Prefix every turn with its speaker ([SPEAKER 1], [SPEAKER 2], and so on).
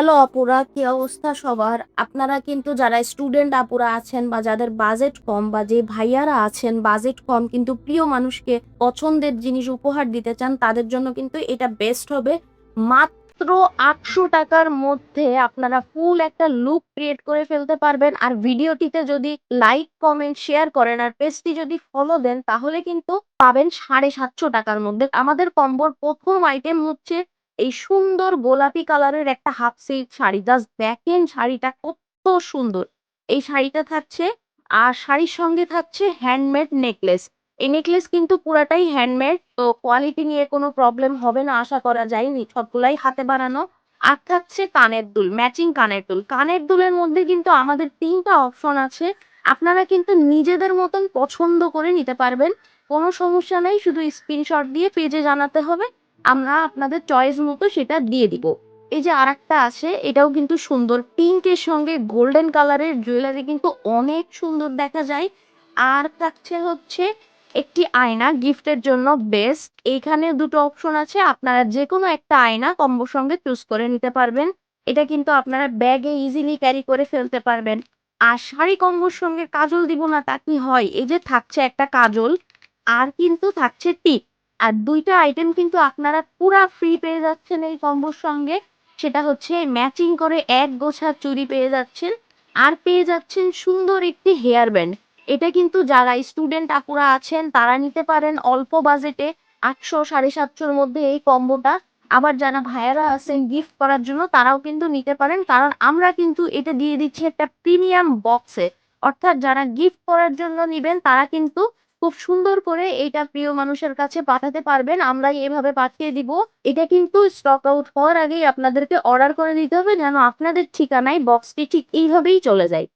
[SPEAKER 1] Hello আপুরা, কি অবস্থা সবার? আপনারা কিন্তু যারা স্টুডেন্ট আপুরা আছেন বা যাদের বাজেট কম বা যে ভাইয়ারা আছেন বাজেট কম কিন্তু প্রিয় মানুষকে পছন্দের জিনিস উপহার দিতে চান, তাদের জন্য কিন্তু এটা বেস্ট হবে। মাত্র ৮০০ টাকার মধ্যে আপনারা ফুল একটা লুক ক্রিয়েট করে ফেলতে পারবেন। আর ভিডিওটিতে যদি লাইক কমেন্ট শেয়ার করেন আর পেজটি যদি ফলো দেন তাহলে কিন্তু পাবেন ৭৫০ টাকার মধ্যে। আমাদের কম্বোর প্রথম আইটেম হচ্ছে এই সুন্দর গোলাপি কালারের একটা হাফ সিল্ক শাড়ি। জাস্ট দেখেন শাড়িটা কত সুন্দর। এই শাড়িটা থাকছে, আর শাড়ির সঙ্গে থাকছে হ্যান্ডমেড নেকলেস। এই নেকলেস কিন্তু পুরাটাই হ্যান্ডমেড, তো কোয়ালিটি নিয়ে কোনো প্রবলেম হবে না আশা করা যায়। সবগুলাই হাতে বানানো। আর থাকছে কানের দুল, ম্যাচিং কানের দুল। কানের দুলের মধ্যে কিন্তু আমাদের ৩টা অপশন আছে। আপনারা কিন্তু নিজেদের মতন পছন্দ করে নিতে পারবেন। কোনো সমস্যা নেই, শুধু স্ক্রিনশট দিয়ে পেজে জানাতে হবে, আমরা আপনাদের চয়েস মতো সেটা দিয়ে দিব। এই যে আরেকটা আছে, এটাও কিন্তু সুন্দর, পিঙ্কের সঙ্গে গোল্ডেন কালারের জুয়েলারি, কিন্তু অনেক সুন্দর দেখা যায়। আর থাকছে হচ্ছে একটি আয়না গিফটের জন্য বেস্ট। এইখানে দুটো অপশন আছে, আপনারা যে কোনো একটা আয়না কম্বোর সঙ্গে চুজ করে নিতে পারবেন। এটা কিন্তু আপনারা ব্যাগে ইজিলি ক্যারি করে ফেলতে পারবেন। আর শাড়ি কম্বোর সঙ্গে কাজল দিব না তা কি হয়? এই যে থাকছে একটা কাজল, আর কিন্তু থাকছে টিপ। আর ২টা আইটেম কিন্তু আপনারা পুরা ফ্রি পেয়ে যাচ্ছেন এই কম্বোর সঙ্গে। সেটা হচ্ছে ম্যাচিং করে এক গোছা চুড়ি পেয়ে যাচ্ছেন, আর পেয়ে যাচ্ছেন সুন্দর একটি হেয়ার ব্যান্ড। এটা কিন্তু যারা স্টুডেন্ট আপুরা আছেন তারা নিতে পারেন অল্প বাজেটে, ৮০০ ৭৫০ মধ্যে এই কম্বোটা। আবার যারা ভাইয়ারা আছেন গিফট করার জন্য তারাও কিন্তু নিতে পারেন, কারণ আমরা কিন্তু এটা দিয়ে দিচ্ছি একটা প্রিমিয়াম বক্সে। অর্থাৎ যারা গিফট করার জন্য নিবেন তারা কিন্তু খুব সুন্দর করে এইটা প্রিয় মানুষের কাছে পাঠাতে পারবেন। আমরা এভাবে পাঠিয়ে দিব। এটা কিন্তু স্টক আউট হওয়ার আগেই আপনাদেরকে অর্ডার করে দিতে হবে, যেন আপনাদের ঠিকানায় বক্সটি ঠিক এইভাবেই চলে যায়।